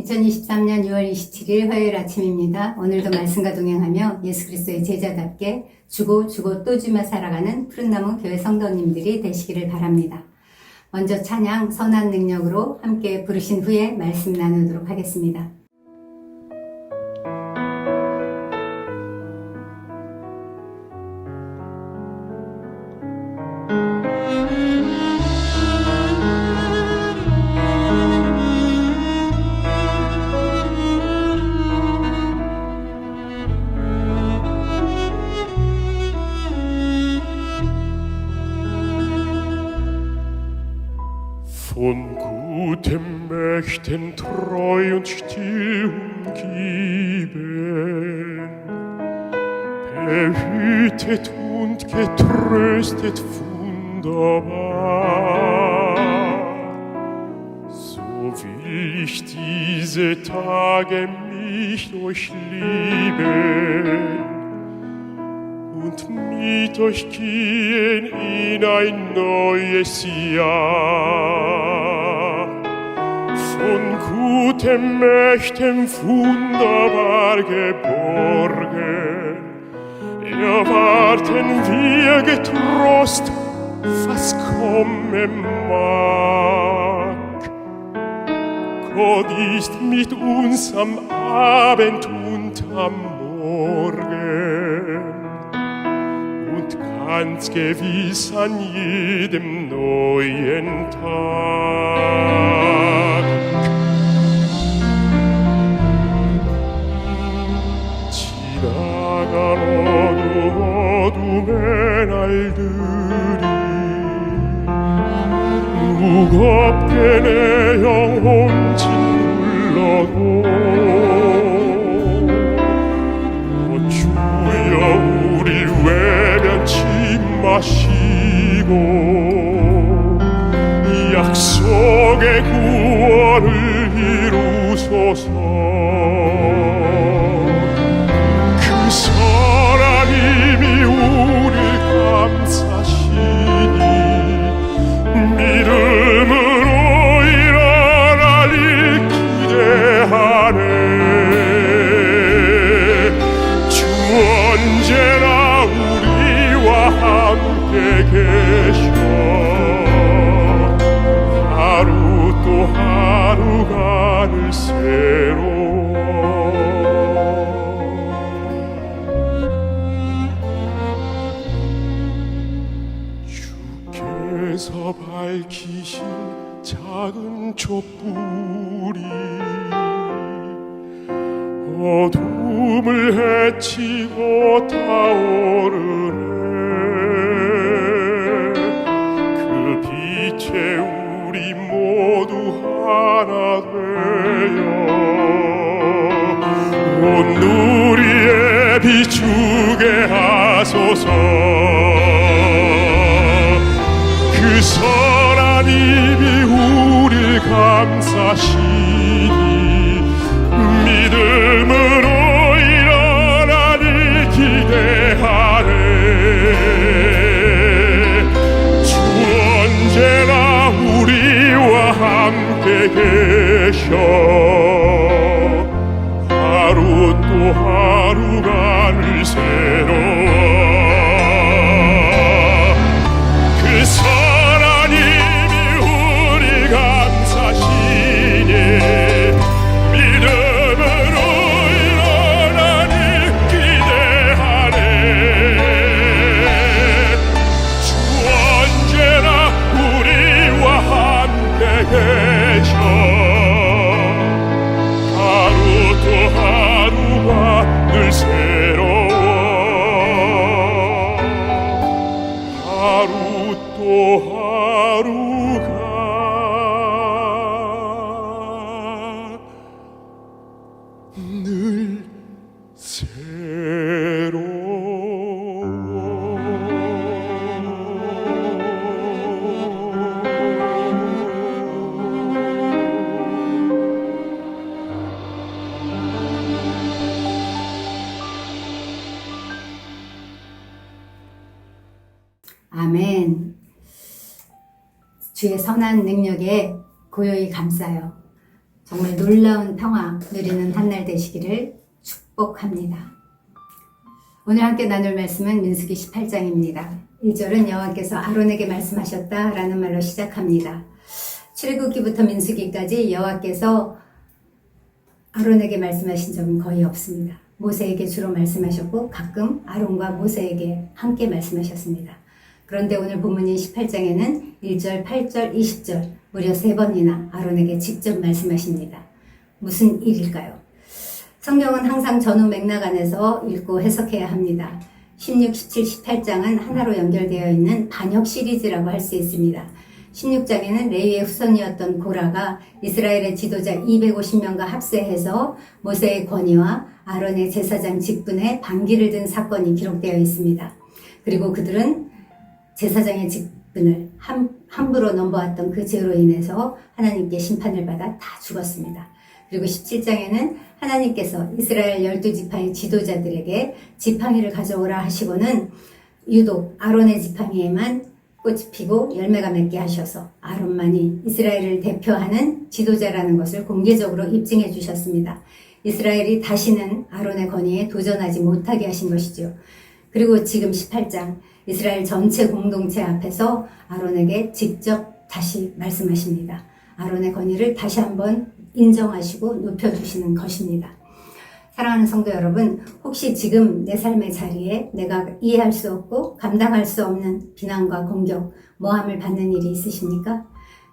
2023년 6월 27일 화요일 아침입니다. 오늘도 말씀과 동행하며 예수 그리스도의 제자답게 주고 또 주며 살아가는 푸른나무 교회 성도님들이 되시기를 바랍니다. 먼저 찬양 선한 능력으로 함께 부르신 후에 말씀 나누도록 하겠습니다. Von guten Mächten treu und still umgeben, behütet und getröstet wunderbar. So will ich diese Tage mich durchlieben und mit euch gehen in ein neues Jahr. Von guten Mächten wunderbar geborgen, erwarten wir getrost, was kommen mag. Gott ist mit uns am Abend und am Morgen, ganz gewiss an jedem neuen Tag. 지나가는 어둠의 날들이 무겁게 내 영혼 짓눌러도 주여 우리 외면치 마시고 약속의 구원을 이루소서. 그 선한 힘이 우릴 감싸시니 믿음으로 일어나길 기대하네. 주 언제나 우리와 함께 계셔. 하루 또 하루가 늘 새로워. 주께서 밝히신 작은 촛불이 어둠을 헤치고 타오르네. 그 빛에 우리 모두 하나 되어 온 누리에 비추게 하소서. 그 선한 힘이 우릴 감싸시니 믿음으로 일어나길 기대하네. 주 언제나 우리와 함께 계셔. 하루 또 하루가 늘 새로워. 그 선한 힘이 우리 감싸시니 아멘. 주의 선한 능력에 고요히 감사요. 정말 놀라운 평화 누리는 한날 되시기를 축복합니다. 오늘 함께 나눌 말씀은 민수기 18장입니다. 1절은 여호와께서 아론에게 말씀하셨다 라는 말로 시작합니다. 출애굽기부터 민수기까지 여호와께서 아론에게 말씀하신 적은 거의 없습니다. 모세에게 주로 말씀하셨고 가끔 아론과 모세에게 함께 말씀하셨습니다. 그런데 오늘 본문인 18장에는 1절, 8절, 20절 무려 3번이나 아론에게 직접 말씀하십니다. 무슨 일일까요? 성경은 항상 전후 맥락 안에서 읽고 해석해야 합니다. 16, 17, 18장은 하나로 연결되어 있는 반역 시리즈라고 할 수 있습니다. 16장에는 레위의 후손이었던 고라가 이스라엘의 지도자 250명과 합세해서 모세의 권위와 아론의 제사장 직분에 반기를 든 사건이 기록되어 있습니다. 그리고 그들은 제사장의 직분을 함부로 넘보았던 그 죄로 인해서 하나님께 심판을 받아 다 죽었습니다. 그리고 17장에는 하나님께서 이스라엘 12지파의 지도자들에게 지팡이를 가져오라 하시고는 유독 아론의 지팡이에만 꽃이 피고 열매가 맺게 하셔서 아론만이 이스라엘을 대표하는 지도자라는 것을 공개적으로 입증해 주셨습니다. 이스라엘이 다시는 아론의 권위에 도전하지 못하게 하신 것이죠. 그리고 지금 18장 이스라엘 전체 공동체 앞에서 아론에게 직접 다시 말씀하십니다. 아론의 권위를 다시 한번 인정하시고 높여주시는 것입니다. 사랑하는 성도 여러분, 혹시 지금 내 삶의 자리에 내가 이해할 수 없고 감당할 수 없는 비난과 공격, 모함을 받는 일이 있으십니까?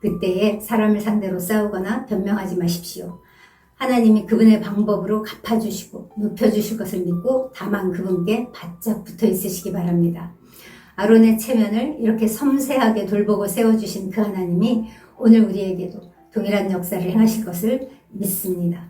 그때에 사람을 상대로 싸우거나 변명하지 마십시오. 하나님이 그분의 방법으로 갚아주시고 높여주실 것을 믿고 다만 그분께 바짝 붙어 있으시기 바랍니다. 아론의 체면을 이렇게 섬세하게 돌보고 세워주신 그 하나님이 오늘 우리에게도 동일한 역사를 행하실 것을 믿습니다.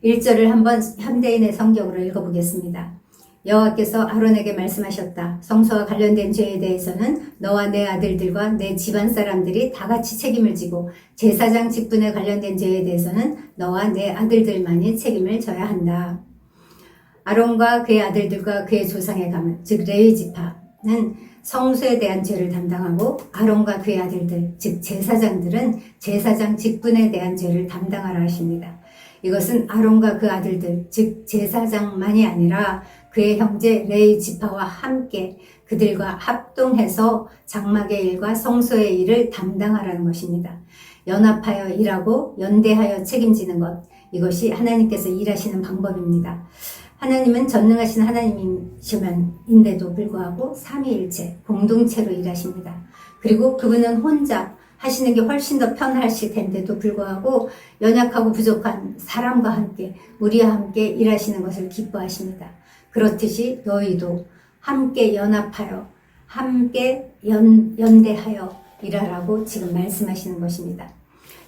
1절을 한번 현대인의 성경으로 읽어보겠습니다. 여호와께서 아론에게 말씀하셨다. 성소와 관련된 죄에 대해서는 너와 내 아들들과 내 집안 사람들이 다 같이 책임을 지고 제사장 직분에 관련된 죄에 대해서는 너와 내 아들들만이 책임을 져야 한다. 아론과 그의 아들들과 그의 조상의 가문, 즉 레위 지파는 성소에 대한 죄를 담당하고 아론과 그의 아들들, 즉 제사장들은 제사장 직분에 대한 죄를 담당하라 하십니다. 이것은 아론과 그 아들들, 즉 제사장만이 아니라 그의 형제 레위 지파와 함께 그들과 합동해서 장막의 일과 성소의 일을 담당하라는 것입니다. 연합하여 일하고 연대하여 책임지는 것, 이것이 하나님께서 일하시는 방법입니다. 하나님은 전능하신 하나님이시면인데도 불구하고 삼위일체, 공동체로 일하십니다. 그리고 그분은 혼자 하시는 게 훨씬 더 편하실 텐데도 불구하고 연약하고 부족한 사람과 함께 우리와 함께 일하시는 것을 기뻐하십니다. 그렇듯이 너희도 함께 연합하여 함께 연대하여 일하라고 지금 말씀하시는 것입니다.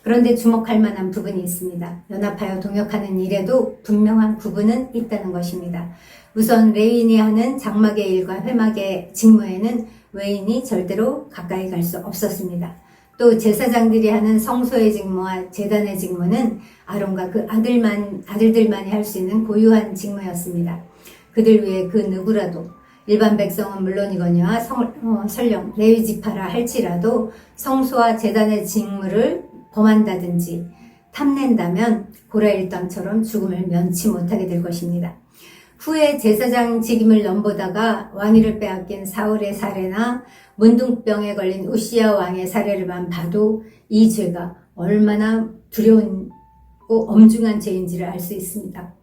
그런데 주목할 만한 부분이 있습니다. 연합하여 동역하는 일에도 분명한 구분은 있다는 것입니다. 우선 레위인이 하는 장막의 일과 회막의 직무에는 외인이 절대로 가까이 갈 수 없었습니다. 또 제사장들이 하는 성소의 직무와 제단의 직무는 아론과 그 아들들만이 할 수 있는 고유한 직무였습니다. 그들 외에 그 누구라도 일반 백성은 물론이거니와 설령 레위 지파라 할지라도 성소와 제단의 직무를 범한다든지 탐낸다면 고라 일당처럼 죽음을 면치 못하게 될 것입니다. 후에 제사장 직임을 넘보다가 왕위를 빼앗긴 사울의 사례나 문둥병에 걸린 우시야 왕의 사례를만 봐도 이 죄가 얼마나 두려운 엄중한 죄인지를 알 수 있습니다.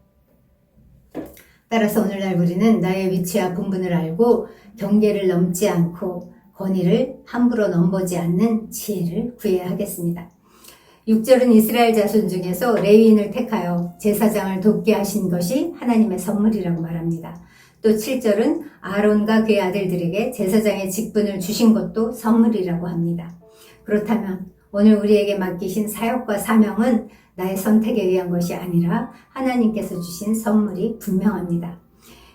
따라서 오늘날 우리는 나의 위치와 본분을 알고 경계를 넘지 않고 권위를 함부로 넘보지 않는 지혜를 구해야 하겠습니다. 6절은 이스라엘 자손 중에서 레위인을 택하여 제사장을 돕게 하신 것이 하나님의 선물이라고 말합니다. 또 7절은 아론과 그의 아들들에게 제사장의 직분을 주신 것도 선물이라고 합니다. 그렇다면 오늘 우리에게 맡기신 사역과 사명은 나의 선택에 의한 것이 아니라 하나님께서 주신 선물이 분명합니다.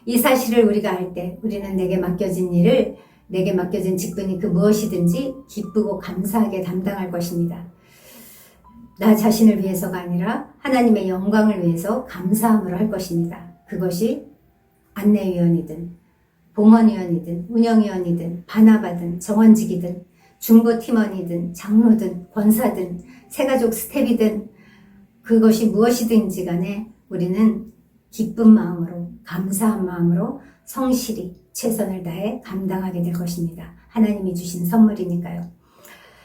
이 사실을 우리가 알 때 우리는 내게 맡겨진 일을, 내게 맡겨진 직분이 그 무엇이든지 기쁘고 감사하게 담당할 것입니다. 나 자신을 위해서가 아니라 하나님의 영광을 위해서 감사함으로 할 것입니다. 그것이 안내위원이든 봉헌위원이든 운영위원이든 반아바든 정원직이든 중보팀원이든 장로든 권사든 새가족 스텝이든 그것이 무엇이든지 간에 우리는 기쁜 마음으로, 감사한 마음으로 성실히 최선을 다해 감당하게 될 것입니다. 하나님이 주신 선물이니까요.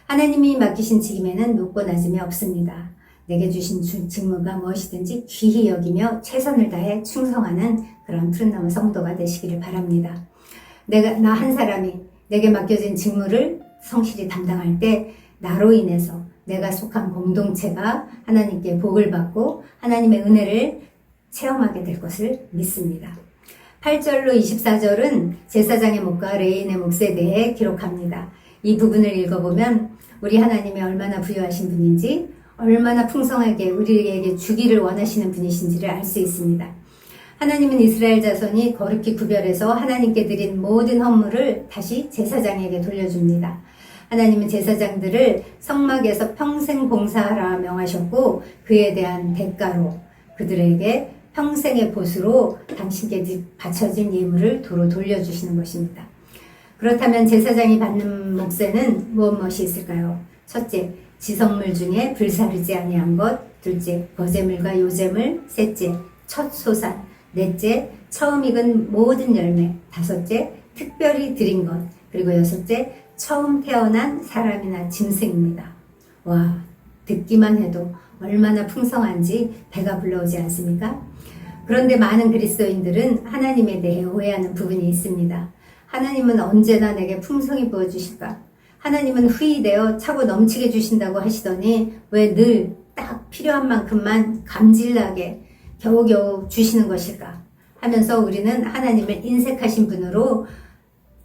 하나님이 맡기신 직임에는 높고 낮음이 없습니다. 내게 주신 직무가 무엇이든지 귀히 여기며 최선을 다해 충성하는 그런 푸른나무 성도가 되시기를 바랍니다. 나 한 사람이 내게 맡겨진 직무를 성실히 담당할 때 나로 인해서 내가 속한 공동체가 하나님께 복을 받고 하나님의 은혜를 체험하게 될 것을 믿습니다. 8절로 24절은 제사장의 목과 레위인의 몫에 대해 기록합니다. 이 부분을 읽어보면 우리 하나님이 얼마나 부유하신 분인지, 얼마나 풍성하게 우리에게 주기를 원하시는 분이신지를 알 수 있습니다. 하나님은 이스라엘 자손이 거룩히 구별해서 하나님께 드린 모든 헌물을 다시 제사장에게 돌려줍니다. 하나님은 제사장들을 성막에서 평생 봉사하라 명하셨고 그에 대한 대가로 그들에게 평생의 보수로 당신께 바쳐진 예물을 도로 돌려주시는 것입니다. 그렇다면 제사장이 받는 몫에는 무엇이 있을까요? 첫째, 지성물 중에 불사르지 아니한 것. 둘째, 거제물과 요제물. 셋째, 첫 소산. 넷째, 처음 익은 모든 열매. 다섯째, 특별히 드린 것. 그리고 여섯째, 처음 태어난 사람이나 짐승입니다. 와, 듣기만 해도 얼마나 풍성한지 배가 불러오지 않습니까? 그런데 많은 그리스도인들은 하나님에 대해 오해하는 부분이 있습니다. 하나님은 언제나 내게 풍성히 부어주실까? 하나님은 후히되어 차고 넘치게 주신다고 하시더니 왜 늘 딱 필요한 만큼만 감질나게 겨우겨우 주시는 것일까? 하면서 우리는 하나님을 인색하신 분으로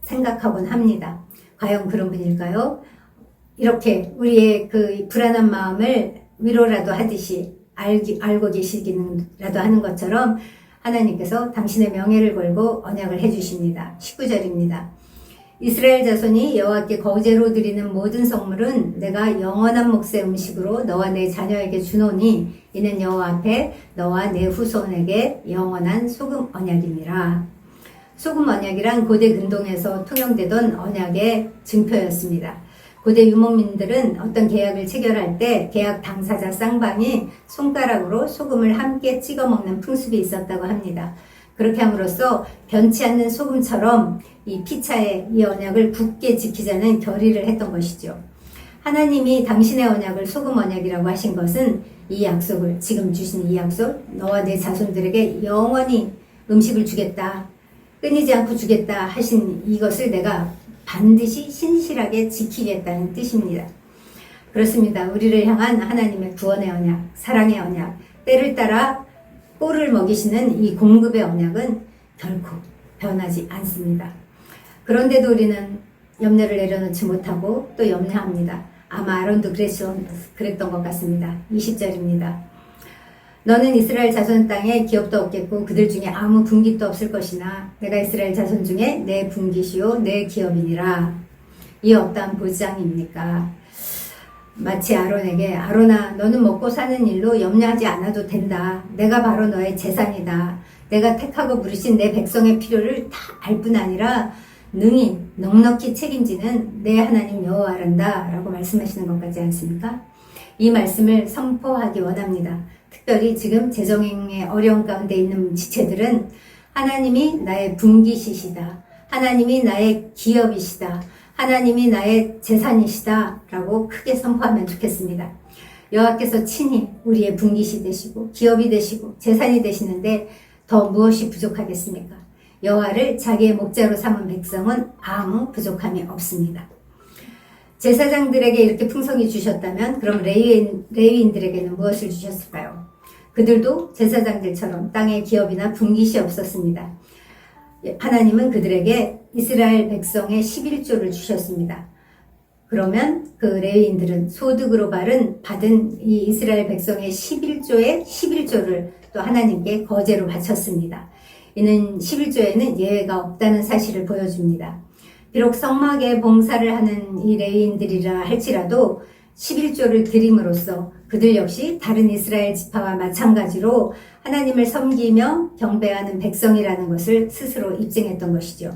생각하곤 합니다. 과연 그런 분일까요? 이렇게 우리의 그 불안한 마음을 위로라도 하듯이 알고 계시기라도 하는 것처럼 하나님께서 당신의 명예를 걸고 언약을 해주십니다. 19절입니다. 이스라엘 자손이 여호와께 거제로 드리는 모든 성물은 내가 영원한 몫의 음식으로 너와 내 자녀에게 주노니 이는 여호와 앞에 너와 내 후손에게 영원한 소금 언약이니라. 소금 언약이란 고대 근동에서 통용되던 언약의 증표였습니다. 고대 유목민들은 어떤 계약을 체결할 때 계약 당사자 쌍방이 손가락으로 소금을 함께 찍어 먹는 풍습이 있었다고 합니다. 그렇게 함으로써 변치 않는 소금처럼 이 피차의 이 언약을 굳게 지키자는 결의를 했던 것이죠. 하나님이 당신의 언약을 소금 언약이라고 하신 것은 이 약속을, 지금 주신 이 약속, 너와 내 자손들에게 영원히 음식을 주겠다, 끊이지 않고 주겠다 하신 이것을 내가 반드시 신실하게 지키겠다는 뜻입니다. 그렇습니다. 우리를 향한 하나님의 구원의 언약, 사랑의 언약, 때를 따라 꼴을 먹이시는 이 공급의 언약은 결코 변하지 않습니다. 그런데도 우리는 염려를 내려놓지 못하고 또 염려합니다. 아마 아론도 그랬던 것 같습니다. 20절입니다. 너는 이스라엘 자손 땅에 기업도 없겠고 그들 중에 아무 분깃도 없을 것이나 내가 이스라엘 자손 중에 내 분깃이요 내 기업이니라. 이 어떠한 보장입니까? 마치 아론에게 아론아 너는 먹고 사는 일로 염려하지 않아도 된다. 내가 바로 너의 재산이다. 내가 택하고 부르신 내 백성의 필요를 다 알 뿐 아니라 능히 넉넉히 책임지는 내 하나님 여호와란다 라고 말씀하시는 것 같지 않습니까? 이 말씀을 선포하기 원합니다. 특별히 지금 재정행의 어려운 가운데 있는 지체들은 하나님이 나의 분깃이시다. 하나님이 나의 기업이시다. 하나님이 나의 재산이시다 라고 크게 선포하면 좋겠습니다. 여호와께서 친히 우리의 분깃이 되시고 기업이 되시고 재산이 되시는데 더 무엇이 부족하겠습니까? 여호와를 자기의 목자로 삼은 백성은 아무 부족함이 없습니다. 제사장들에게 이렇게 풍성히 주셨다면 그럼 레위인들에게는 무엇을 주셨을까요? 그들도 제사장들처럼 땅에 기업이나 분깃이 없었습니다. 하나님은 그들에게 이스라엘 백성의 11조를 주셨습니다. 그러면 그 레위인들은 소득으로 받은 이 이스라엘 백성의 11조의 11조를 또 하나님께 거제로 바쳤습니다. 이는 11조에는 예외가 없다는 사실을 보여줍니다. 비록 성막에 봉사를 하는 이 레위인들이라 할지라도 11조를 드림으로써 그들 역시 다른 이스라엘 지파와 마찬가지로 하나님을 섬기며 경배하는 백성이라는 것을 스스로 입증했던 것이죠.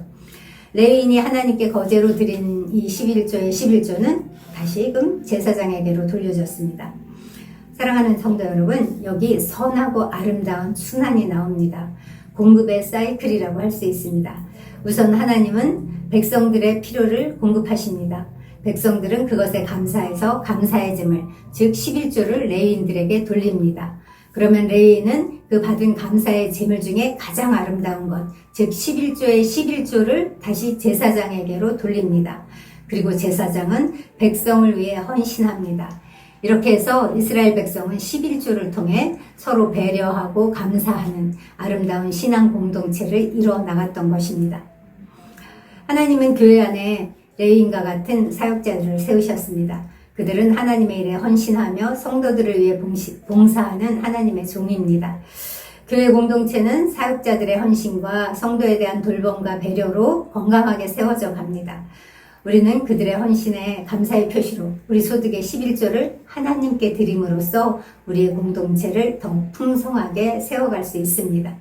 레위인이 하나님께 거제로 드린 이 11조의 11조는 다시금 제사장에게로 돌려졌습니다. 사랑하는 성도 여러분, 여기 선하고 아름다운 순환이 나옵니다. 공급의 사이클이라고 할 수 있습니다. 우선 하나님은 백성들의 필요를 공급하십니다. 백성들은 그것에 감사해서 감사의 잼을, 즉 11조를 레위인들에게 돌립니다. 그러면 레위인은 그 받은 감사의 제물 중에 가장 아름다운 것, 즉 11조의 11조를 다시 제사장에게로 돌립니다. 그리고 제사장은 백성을 위해 헌신합니다. 이렇게 해서 이스라엘 백성은 11조를 통해 서로 배려하고 감사하는 아름다운 신앙 공동체를 이루어 나갔던 것입니다. 하나님은 교회 안에 레위인과 같은 사역자들을 세우셨습니다. 그들은 하나님의 일에 헌신하며 성도들을 위해 봉사하는 하나님의 종입니다. 교회 공동체는 사역자들의 헌신과 성도에 대한 돌봄과 배려로 건강하게 세워져 갑니다. 우리는 그들의 헌신에 감사의 표시로 우리 소득의 11조를 하나님께 드림으로써 우리의 공동체를 더 풍성하게 세워갈 수 있습니다.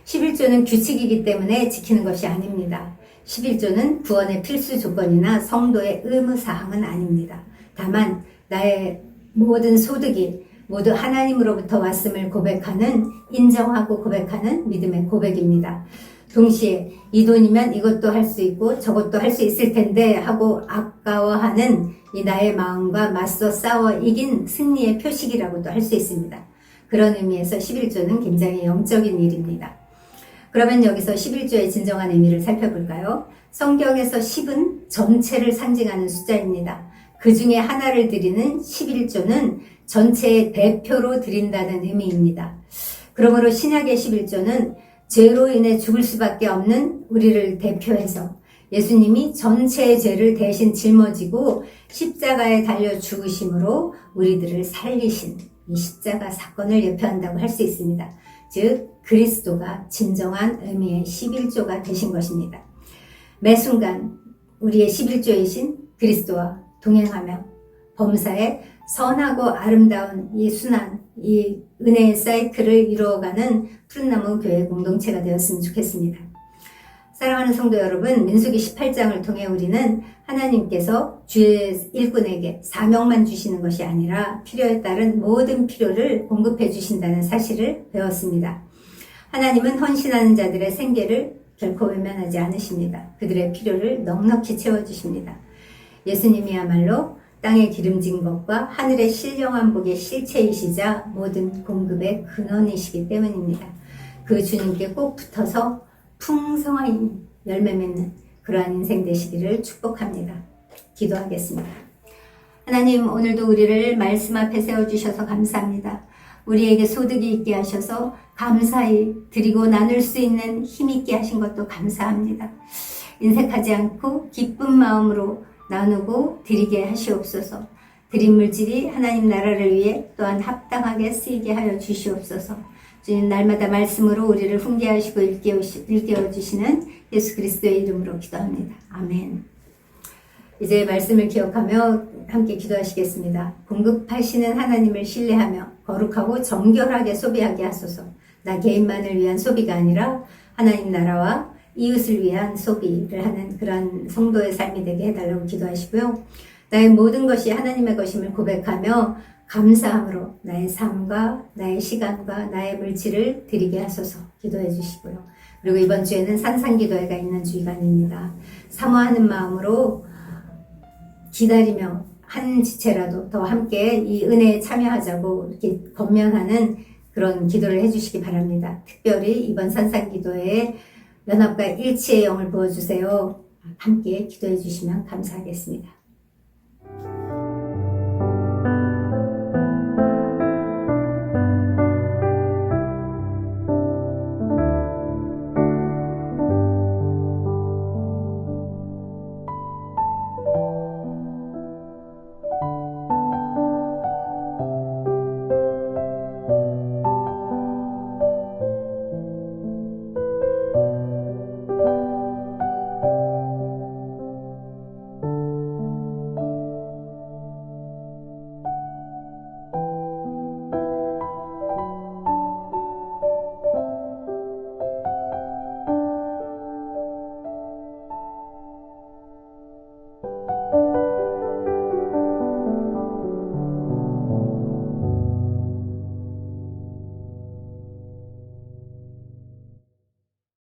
11조는 규칙이기 때문에 지키는 것이 아닙니다. 11조는 구원의 필수 조건이나 성도의 의무사항은 아닙니다. 다만 나의 모든 소득이 모두 하나님으로부터 왔음을 고백하는, 인정하고 고백하는 믿음의 고백입니다. 동시에 이 돈이면 이것도 할 수 있고 저것도 할 수 있을 텐데 하고 아까워하는 이 나의 마음과 맞서 싸워 이긴 승리의 표식이라고도 할 수 있습니다. 그런 의미에서 11조는 굉장히 영적인 일입니다. 그러면 여기서 11조의 진정한 의미를 살펴볼까요? 성경에서 10은 전체를 상징하는 숫자입니다. 그 중에 하나를 드리는 11조는 전체의 대표로 드린다는 의미입니다. 그러므로 신약의 11조는 죄로 인해 죽을 수밖에 없는 우리를 대표해서 예수님이 전체의 죄를 대신 짊어지고 십자가에 달려 죽으심으로 우리들을 살리신 이 십자가 사건을 예표한다고 할 수 있습니다. 즉 그리스도가 진정한 의미의 11조가 되신 것입니다. 매 순간 우리의 11조이신 그리스도와 동행하며 범사에 선하고 아름다운 이 순환, 이 은혜의 사이클을 이루어가는 푸른나무 교회 공동체가 되었으면 좋겠습니다. 사랑하는 성도 여러분, 민수기 18장을 통해 우리는 하나님께서 주의 일꾼에게 사명만 주시는 것이 아니라 필요에 따른 모든 필요를 공급해 주신다는 사실을 배웠습니다. 하나님은 헌신하는 자들의 생계를 결코 외면하지 않으십니다. 그들의 필요를 넉넉히 채워주십니다. 예수님이야말로 땅의 기름진 것과 하늘의 신령한 복의 실체이시자 모든 공급의 근원이시기 때문입니다. 그 주님께 꼭 붙어서 풍성한 열매 맺는 그러한 인생 되시기를 축복합니다. 기도하겠습니다. 하나님, 오늘도 우리를 말씀 앞에 세워주셔서 감사합니다. 우리에게 소득이 있게 하셔서 감사히 드리고 나눌 수 있는 힘 있게 하신 것도 감사합니다. 인색하지 않고 기쁜 마음으로 나누고 드리게 하시옵소서. 드린 물질이 하나님 나라를 위해 또한 합당하게 쓰이게 하여 주시옵소서. 주님, 날마다 말씀으로 우리를 훈계하시고 일깨워주시는 예수 그리스도의 이름으로 기도합니다. 아멘. 이제 말씀을 기억하며 함께 기도하시겠습니다. 공급하시는 하나님을 신뢰하며 거룩하고 정결하게 소비하게 하소서. 나 개인만을 위한 소비가 아니라 하나님 나라와 이웃을 위한 소비를 하는 그런 성도의 삶이 되게 해달라고 기도하시고요. 나의 모든 것이 하나님의 것임을 고백하며 감사함으로 나의 삶과 나의 시간과 나의 물질을 드리게 하소서 기도해 주시고요. 그리고 이번 주에는 산상기도회가 있는 주간입니다. 사모하는 마음으로 기다리며 한 지체라도 더 함께 이 은혜에 참여하자고 이렇게 권면하는 그런 기도를 해주시기 바랍니다. 특별히 이번 산상기도회에 연합과 일치의 영을 부어주세요. 함께 기도해 주시면 감사하겠습니다.